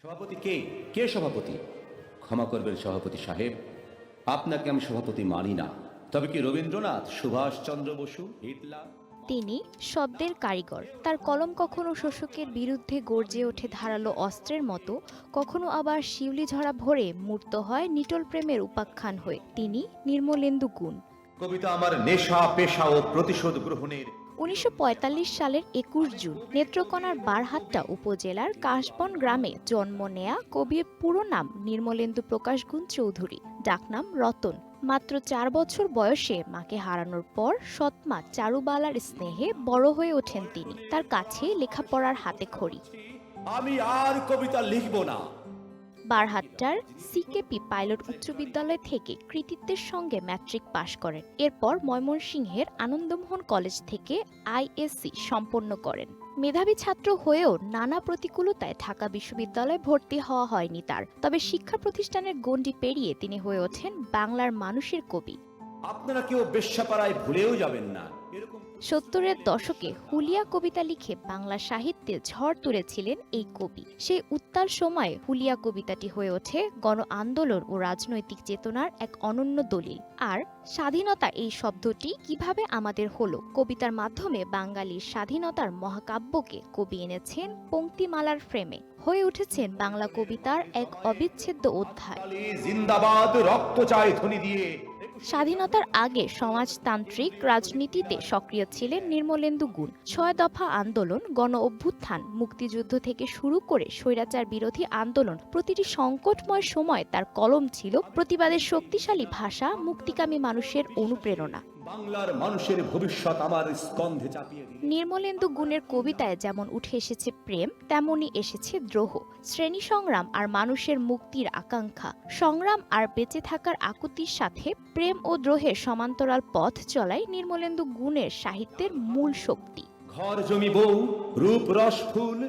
সভাপতি কে? কে সভাপতি? ক্ষমা করবেন সভাপতি সাহেব, আপনাকে আমি সভাপতি মানি না। তবে কি রবীন্দ্রনাথ, সুভাষচন্দ্র বসু, হিটলার? তিনি শব্দের কারিগর। তার কলম কখনো শোষকের বিরুদ্ধে গর্জে ওঠে ধারালো অস্ত্রের মতো, কখনো আবার শিউলি ঝরা ভরে মূর্ত হয় নিটোল প্রেমের উপাখ্যান হয়ে। তিনি নির্মলেন্দু গুণ। কবিতা আমার নেশা, পেশা ও প্রতিশোধ গ্রহণের। ১৯৪৫ সালের ২১ জুন নেত্রকোনার বারহাট্টা উপজেলার কাশবন গ্রামে জন্ম নেয়া কবির পুরো নাম নির্মলেন্দু প্রকাশ গুণ চৌধুরী, ডাকনাম রতন। মাত্র ৪ বছর বয়সে মাকে হারানোর পর সৎমা চারুবালার স্নেহে বড় হয়ে ওঠেন তিনি। তার কাছে লেখাপড়ার হাতে খড়ি। আমি আর কবিতা লিখব না। বারহাট্টার সিকেপি পাইলট উচ্চ বিদ্যালয় থেকে কৃতিত্বের সঙ্গে ম্যাট্রিক পাশ করেন। এরপর ময়মনসিংহের আনন্দমোহন কলেজ থেকে আইএসসি সম্পন্ন করেন। মেধাবী ছাত্র হয়েও নানা প্রতিকূলতায় ঢাকা বিশ্ববিদ্যালয়ে ভর্তি হওয়া হয়নি তার। তবে শিক্ষা প্রতিষ্ঠানের গণ্ডি পেরিয়ে তিনি হয়ে ওঠেন বাংলার মানুষের কবি। আপনারা কেউ বেশ্যাপাড়ায় ভুলেও যাবেন না। এরকম ৭০-এর দশকে হুলিয়া কবিতা লিখে বাংলা সাহিত্যে ঝড় তুলেছিলেন এই কবি। সেই উত্তাল সময়ে হুলিয়া কবিতাটি হয়ে ওঠে গণ আন্দোলন ও রাজনৈতিক চেতনার এক অনন্য দলিল। আর স্বাধীনতা এই শব্দটি কিভাবে আমাদের হলো, কবিতার মাধ্যমে বাঙালির স্বাধীনতার মহাকাব্যকে কবি এনেছেন পংক্তিমালার ফ্রেমে। হয়ে উঠেছেন বাংলা কবিতার এক অবিচ্ছেদ্য অধ্যায়। জিন্দাবাদ রক্ত চায় ধ্বনি দিয়ে। স্বাধীনতার আগে সমাজতান্ত্রিক রাজনীতিতে সক্রিয় ছিলেন নির্মলেন্দু গুণ। ৬ দফা আন্দোলন, গণ অভ্যুত্থান, মুক্তিযুদ্ধ থেকে শুরু করে স্বৈরাচার বিরোধী আন্দোলন, প্রতিটি সংকটময় সময় তার কলম ছিল প্রতিবাদের শক্তিশালী ভাষা, মুক্তিকামী মানুষের অনুপ্রেরণা। বাংলার মানুষের ভবিষ্যৎ আমার স্কন্ধে চাপিয়ে দিন। নির্মলেন্দু গুণের কবিতায় যেমন উঠে এসেছে প্রেম, তেমনই এসেছে দ্রোহ, শ্রেণী সংগ্রাম আর মানুষের মুক্তির আকাঙ্ক্ষা। সংগ্রাম আর বেঁচে থাকার আকুতির সাথে প্রেম ও দ্রোহের সমান্তরাল পথ চলাই নির্মলেন্দু গুণের সাহিত্যের মূল শক্তি। ঘর জমি বউ, রূপ রস ফুল।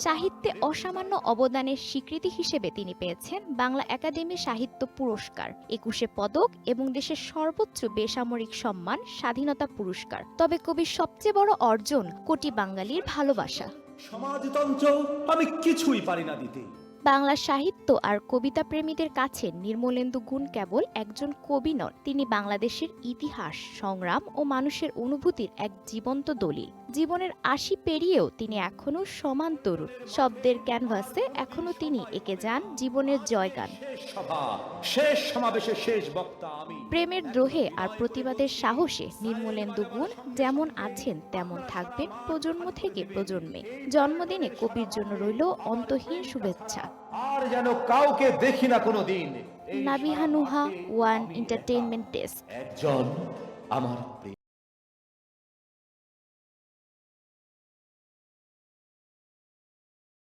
সাহিত্যে অসামান্য অবদানের স্বীকৃতি হিসেবে তিনি পেয়েছেন বাংলা একাডেমি সাহিত্য পুরস্কার, ২১ পদক এবং দেশের সর্বোচ্চ বেসামরিক সম্মান স্বাধীনতা পুরস্কার। তবে কবির সবচেয়ে বড় অর্জন কোটি বাঙালির ভালোবাসা। সমাজতন্ত্র আমি কিছুই পারি না দিতে। বাংলা সাহিত্য আর কবিতা প্রেমীদের কাছে নির্মলেন্দু গুণ কেবল একজন কবি নন, তিনি বাংলাদেশের ইতিহাস, সংগ্রাম ও মানুষের অনুভূতির এক জীবন্ত দলিল। জীবনের ৮০ পেরিয়েও তিনি এখনো সমান তরুণ। শব্দের ক্যানভাসে এখনো তিনি এঁকে যান জীবনের জয়গান। শেষ সমাবেশে শেষ বক্তা আমি। প্রেমের দ্রোহে আর প্রতিবাদের সাহসে নির্মলেন্দু গুণ যেমন আছেন তেমন থাকবেন প্রজন্ম থেকে প্রজন্মে। জন্মদিনে কবির জন্য রইল অন্তহীন শুভেচ্ছা। আর যেন কাউকে দেখি না কোনোদিন। Nabiha Nuha, one entertainment desk. একজন আমার প্রিয়।